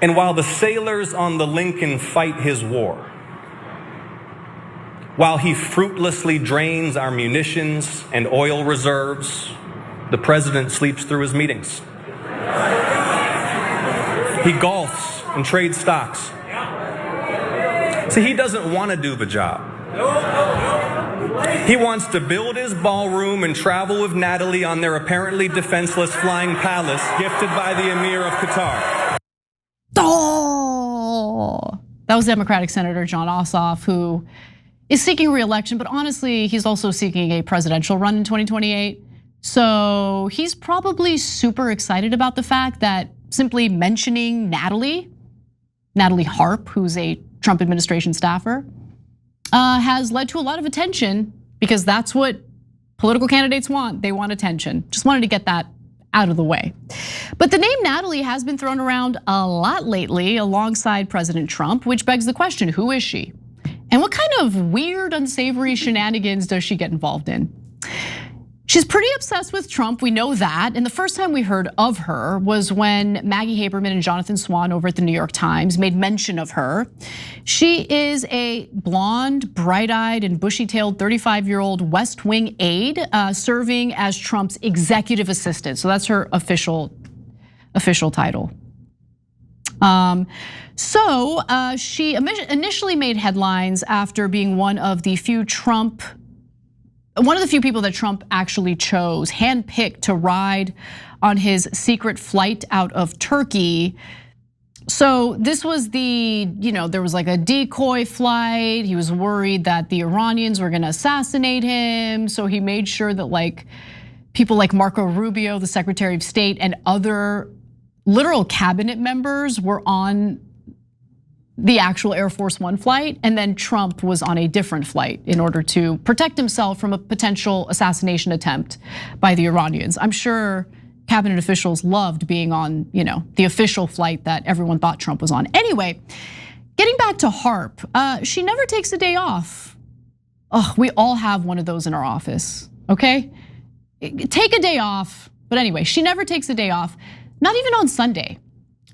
And while the sailors on the Lincoln fight his war, while he fruitlessly drains our munitions and oil reserves, the president sleeps through his meetings. He golfs and trades stocks. See, he doesn't want to do the job. He wants to build his ballroom and travel with Natalie on their apparently defenseless flying palace gifted by the Emir of Qatar. Oh, that was Democratic Senator Jon Ossoff, who is seeking re-election, but honestly, he's also seeking a presidential run in 2028. So he's probably super excited about the fact that simply mentioning Natalie Harp, who's a Trump administration staffer, has led to a lot of attention, because that's what political candidates want. They want attention. Just wanted to get that out of the way. But the name Natalie has been thrown around a lot lately alongside President Trump, which begs the question, who is she? And what kind of weird, unsavory shenanigans does she get involved in? She's pretty obsessed with Trump, we know that. And the first time we heard of her was when Maggie Haberman and Jonathan Swan over at the New York Times made mention of her. She is a blonde, bright-eyed, and bushy-tailed 35-year-old West Wing aide serving as Trump's executive assistant. So that's her official title. She initially made headlines after being one of the few people that Trump actually chose, handpicked to ride on his secret flight out of Turkey. So this was there was like a decoy flight. He was worried that the Iranians were gonna assassinate him. So he made sure that people like Marco Rubio, the Secretary of State, and other literal cabinet members were on the actual Air Force One flight, and then Trump was on a different flight in order to protect himself from a potential assassination attempt by the Iranians. I'm sure cabinet officials loved being on, the official flight that everyone thought Trump was on. Anyway, getting back to Harp, she never takes a day off. We all have one of those in our office, okay? Take a day off, but anyway, she never takes a day off, not even on Sunday.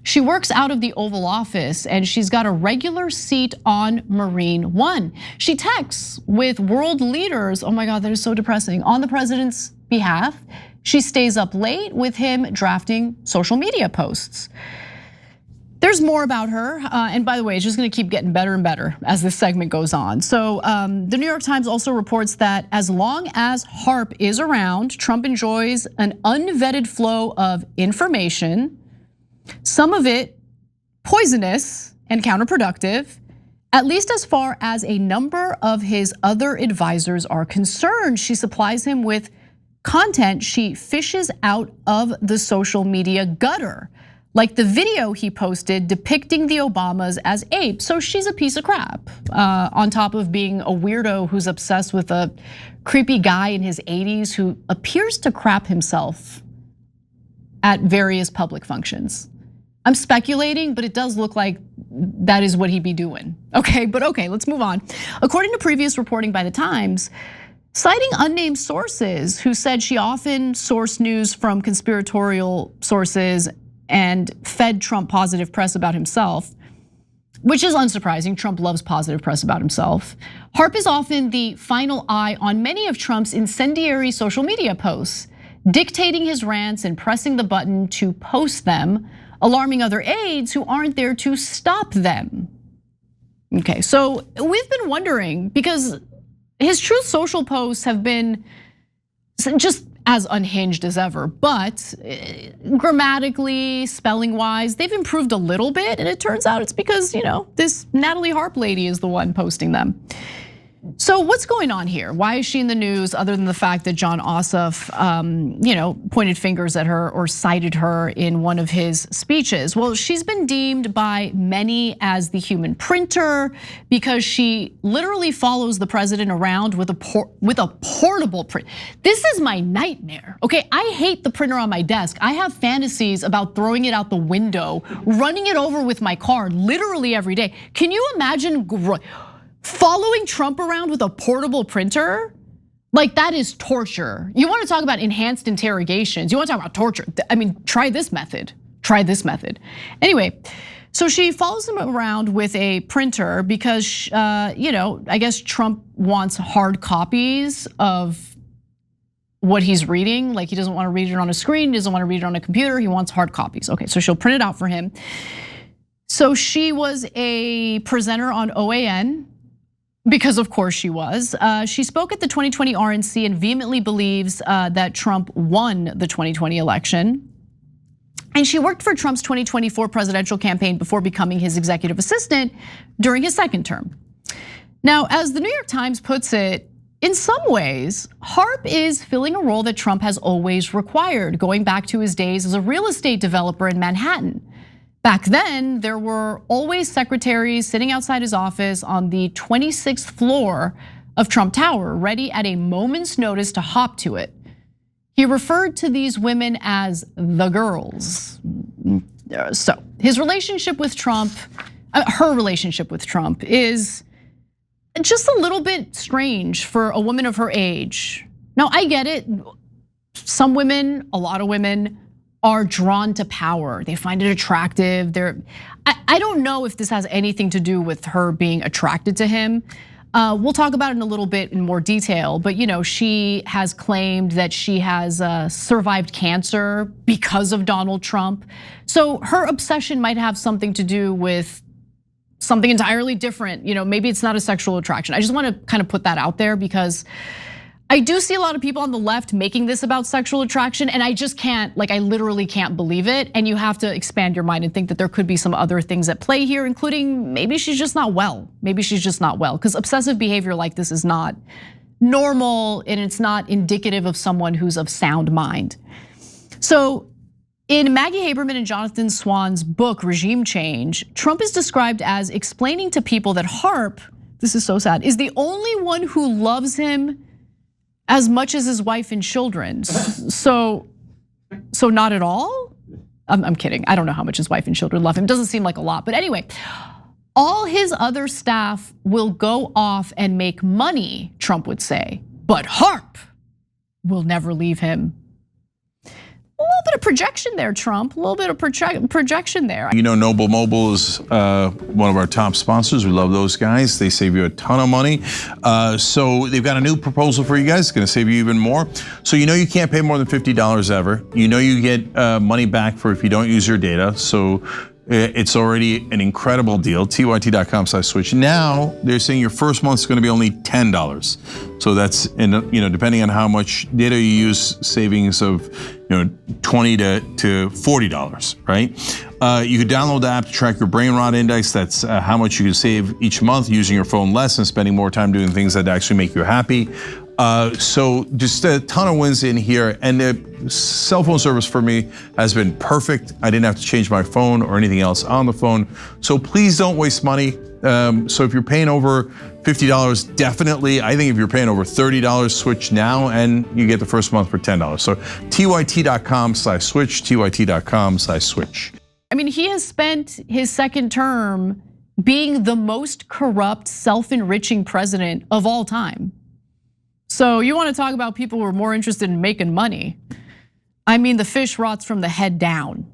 She works out of the Oval Office and she's got a regular seat on Marine One. She texts with world leaders, oh my God, that is so depressing, on the president's behalf. She stays up late with him drafting social media posts. There's more about her, and by the way, it's just gonna keep getting better and better as this segment goes on. So the New York Times also reports that as long as Harp is around, Trump enjoys an unvetted flow of information, some of it poisonous and counterproductive, at least as far as a number of his other advisors are concerned. She supplies him with content she fishes out of the social media gutter, like the video he posted depicting the Obamas as apes. So she's a piece of crap, on top of being a weirdo who's obsessed with a creepy guy in his 80s who appears to crap himself at various public functions. I'm speculating, but it does look like that is what he'd be doing. Okay, let's move on. According to previous reporting by the Times, citing unnamed sources who said she often sourced news from conspiratorial sources and fed Trump positive press about himself, which is unsurprising. Trump loves positive press about himself. Harp is often the final eye on many of Trump's incendiary social media posts, dictating his rants and pressing the button to post them, alarming other aides who aren't there to stop them. Okay, so we've been wondering, because his Truth Social posts have been just as unhinged as ever, but grammatically, spelling wise, they've improved a little bit, and it turns out it's because this Natalie Harp lady is the one posting them. So what's going on here? Why is she in the news other than the fact that Jon Ossoff pointed fingers at her or cited her in one of his speeches? Well, she's been deemed by many as the human printer because she literally follows the president around with a portable print. This is my nightmare, okay? I hate the printer on my desk. I have fantasies about throwing it out the window, running it over with my car literally every day. Can you imagine following Trump around with a portable printer? Like, that is torture. You want to talk about enhanced interrogations, you want to talk about torture. I mean, try this method. Anyway, So she follows him around with a printer because, I guess Trump wants hard copies of what he's reading. Like, he doesn't want to read it on a screen, he doesn't want to read it on a computer, he wants hard copies. Okay, so she'll print it out for him. So she was a presenter on OAN, because of course she was. She spoke at the 2020 RNC and vehemently believes that Trump won the 2020 election. And she worked for Trump's 2024 presidential campaign before becoming his executive assistant during his second term. Now, as the New York Times puts it, in some ways, Harp is filling a role that Trump has always required, going back to his days as a real estate developer in Manhattan. Back then, there were always secretaries sitting outside his office on the 26th floor of Trump Tower, ready at a moment's notice to hop to it. He referred to these women as the girls. So his relationship with Trump, her relationship with Trump is just a little bit strange for a woman of her age. Now, I get it. Some women, a lot of women, are drawn to power. They find it attractive. I don't know if this has anything to do with her being attracted to him. We'll talk about it in a little bit in more detail, but she has claimed that she has survived cancer because of Donald Trump. So her obsession might have something to do with something entirely different. Maybe it's not a sexual attraction. I just want to kind of put that out there because I do see a lot of people on the left making this about sexual attraction, and I just can't, I literally can't believe it. And you have to expand your mind and think that there could be some other things at play here, including maybe she's just not well. Maybe she's just not well, because obsessive behavior like this is not normal and it's not indicative of someone who's of sound mind. So in Maggie Haberman and Jonathan Swan's book, Regime Change, Trump is described as explaining to people that Harp, this is so sad, is the only one who loves him as much as his wife and children. So not at all? I'm kidding. I don't know how much his wife and children love him. Doesn't seem like a lot, but anyway. All his other staff will go off and make money, Trump would say, but Harp will never leave him. A little bit of projection there, Trump. A little bit of projection there. Noble Mobile is one of our top sponsors. We love those guys. They save you a ton of money. So they've got a new proposal for you guys. It's gonna save you even more. So you can't pay more than $50 ever. You get money back for if you don't use your data. So it's already an incredible deal. TYT.com/switch. Now they're saying your first month is going to be only $10. So that's depending on how much data you use, savings of $20 to $40, right? You could download the app to track your brain rot index. That's how much you can save each month using your phone less and spending more time doing things that actually make you happy. So just a ton of wins in here, and the cell phone service for me has been perfect. I didn't have to change my phone or anything else on the phone. So please don't waste money. So if you're paying over $50, definitely. I think if you're paying over $30, switch now and you get the first month for $10. So TYT.com/switch, TYT.com/switch. I mean, he has spent his second term being the most corrupt, self-enriching president of all time. So you want to talk about people who are more interested in making money. I mean, the fish rots from the head down.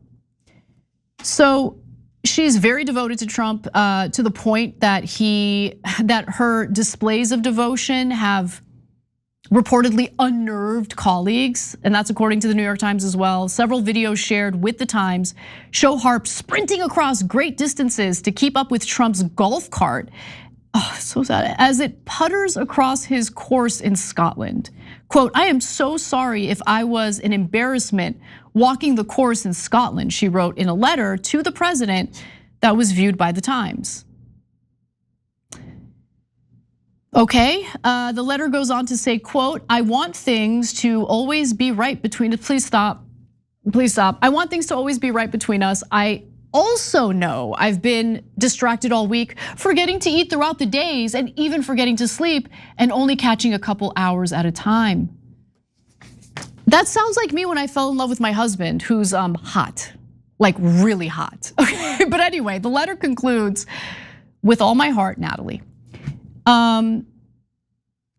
So she's very devoted to Trump to the point that her displays of devotion have reportedly unnerved colleagues, and that's according to the New York Times as well. Several videos shared with the Times show Harp sprinting across great distances to keep up with Trump's golf cart. Oh, so sad. As it putters across his course in Scotland. Quote, "I am so sorry if I was an embarrassment walking the course in Scotland," she wrote in a letter to the president that was viewed by the Times. Okay, the letter goes on to say, quote, "I want things to always be right between us." Please stop, please stop. "I want things to always be right between us. I also know I've been distracted all week, forgetting to eat throughout the days and even forgetting to sleep and only catching a couple hours at a time." That sounds like me when I fell in love with my husband, who's hot, like really hot. Okay, but anyway, the letter concludes, "With all my heart, Natalie."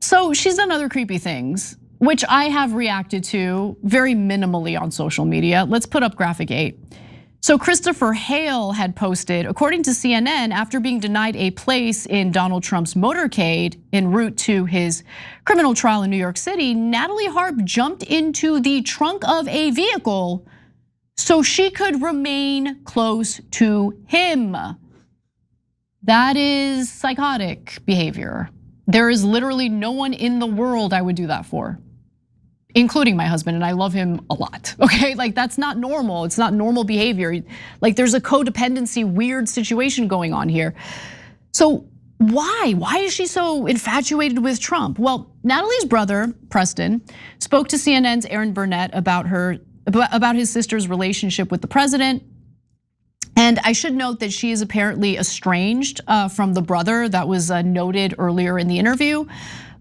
So she's done other creepy things, which I have reacted to very minimally on social media. Let's put up graphic 8. So Christopher Hale had posted, according to CNN, after being denied a place in Donald Trump's motorcade en route to his criminal trial in New York City, Natalie Harp jumped into the trunk of a vehicle so she could remain close to him. That is psychotic behavior. There is literally no one in the world I would do that for, including my husband, and I love him a lot, okay? Like that's not normal, it's not normal behavior. Like there's a codependency, weird situation going on here. So why is she so infatuated with Trump? Well, Natalie's brother, Preston, spoke to CNN's Aaron Burnett about his sister's relationship with the president. And I should note that she is apparently estranged from the brother that was noted earlier in the interview.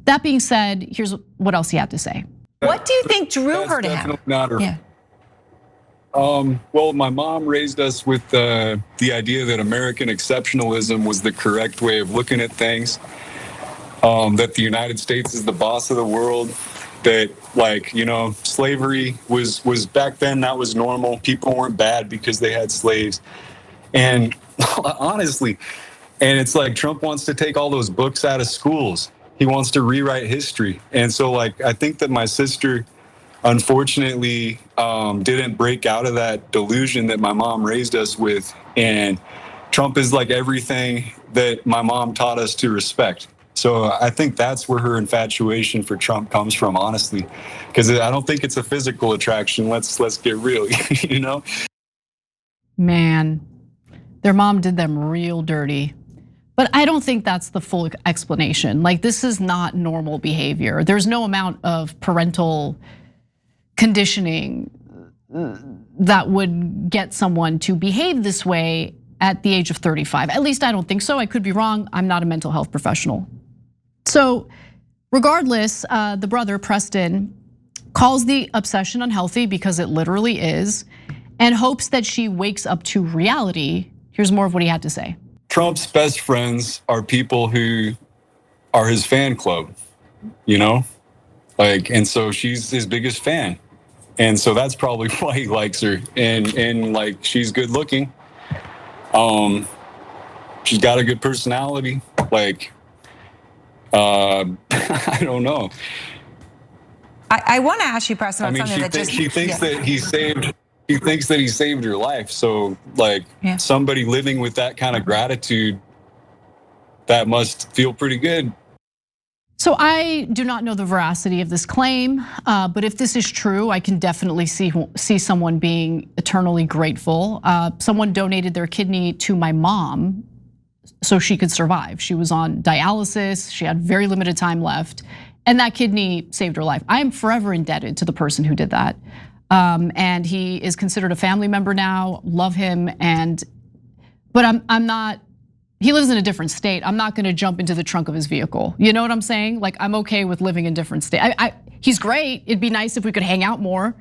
That being said, here's what else he had to say. What do you think drew her to him? Not her. Yeah. Well, my mom raised us with the idea that American exceptionalism was the correct way of looking at things. That the United States is the boss of the world. That slavery was back then, that was normal. People weren't bad because they had slaves. And honestly, and it's like Trump wants to take all those books out of schools. He wants to rewrite history. And so I think that my sister, unfortunately, didn't break out of that delusion that my mom raised us with. And Trump is like everything that my mom taught us to respect. So I think that's where her infatuation for Trump comes from, honestly, because I don't think it's a physical attraction. Let's get real, you know? Man, their mom did them real dirty. But I don't think that's the full explanation. Like this is not normal behavior. There's no amount of parental conditioning that would get someone to behave this way at the age of 35. At least I don't think so. I could be wrong. I'm not a mental health professional. So regardless, the brother, Preston, calls the obsession unhealthy because it literally is, and hopes that she wakes up to reality. Here's more of what he had to say. Trump's best friends are people who are his fan club, you know? And so she's his biggest fan. And so that's probably why he likes her. And she's good looking. She's got a good personality. I don't know. I want to ask you, Preston, on something that she thinks that he saved. He thinks that he saved her life. So somebody living with that kind of gratitude, that must feel pretty good. So I do not know the veracity of this claim, but if this is true, I can definitely see someone being eternally grateful. Someone donated their kidney to my mom so she could survive. She was on dialysis, she had very limited time left, and that kidney saved her life. I am forever indebted to the person who did that. And he is considered a family member now, love him, but I'm not, he lives in a different state. I'm not gonna jump into the trunk of his vehicle. You know what I'm saying? Like I'm okay with living in different states. He's great, it'd be nice if we could hang out more,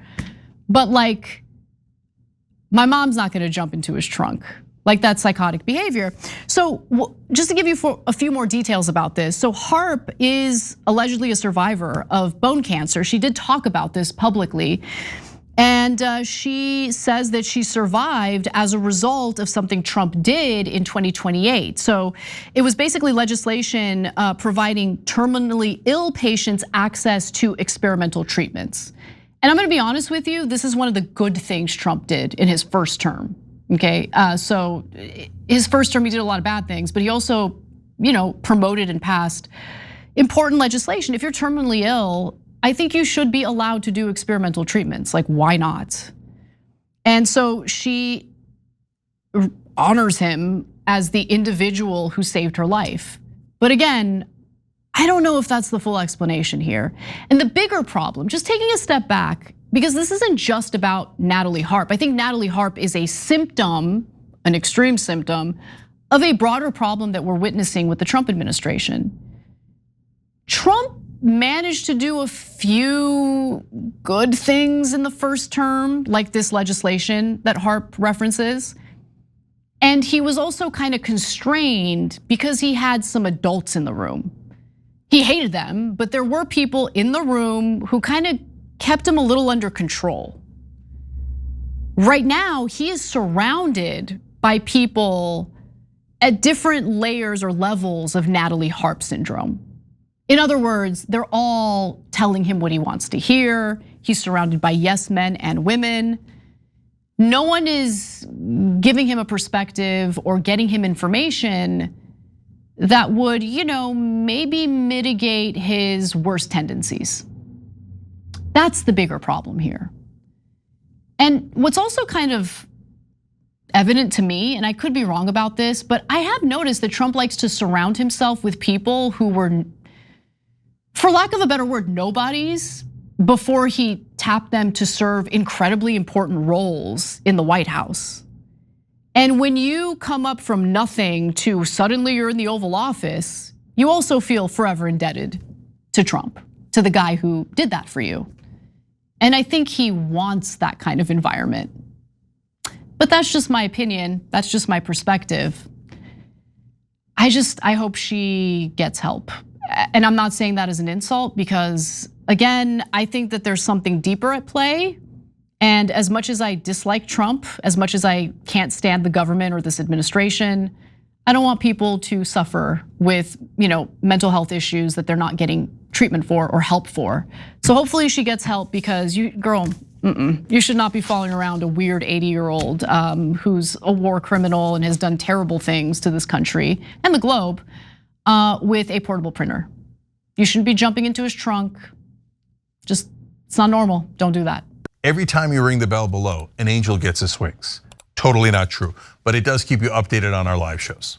but my mom's not gonna jump into his trunk. Like that's psychotic behavior. So just to give you a few more details about this. So Harp is allegedly a survivor of bone cancer. She did talk about this publicly. And she says that she survived as a result of something Trump did in 2028. So it was basically legislation providing terminally ill patients access to experimental treatments. And I'm gonna be honest with you, this is one of the good things Trump did in his first term, okay? So his first term, he did a lot of bad things, but he also promoted and passed important legislation. If you're terminally ill, I think you should be allowed to do experimental treatments, like why not? And so she honors him as the individual who saved her life. But again, I don't know if that's the full explanation here. And the bigger problem, just taking a step back, because this isn't just about Natalie Harp. I think Natalie Harp is a symptom, an extreme symptom, of a broader problem that we're witnessing with the Trump administration. Trump managed to do a few good things in the first term, like this legislation that Harp references. And he was also kind of constrained because he had some adults in the room. He hated them, but there were people in the room who kind of kept him a little under control. right now he is surrounded by people at different layers or levels of Natalie Harp syndrome. In other words, they're all telling him what he wants to hear. He's surrounded by yes men and women. No one is giving him a perspective or getting him information that would, maybe mitigate his worst tendencies. That's the bigger problem here. And what's also kind of evident to me, and I could be wrong about this, but I have noticed that Trump likes to surround himself with people who were, for lack of a better word, nobodies before he tapped them to serve incredibly important roles in the White House. And when you come up from nothing to suddenly you're in the Oval Office, you also feel forever indebted to Trump, to the guy who did that for you. And I think he wants that kind of environment. But that's just my opinion, that's just my perspective. I hope she gets help. And I'm not saying that as an insult because, again, I think that there's something deeper at play. And as much as I dislike Trump, as much as I can't stand the government or this administration, I don't want people to suffer with, mental health issues that they're not getting treatment for or help for. So hopefully she gets help because you should not be following around a weird 80-year-old who's a war criminal and has done terrible things to this country and the globe with a portable printer. You shouldn't be jumping into his trunk. It's not normal. Don't do that. Every time you ring the bell below, an angel gets his wings. Totally not true, but it does keep you updated on our live shows.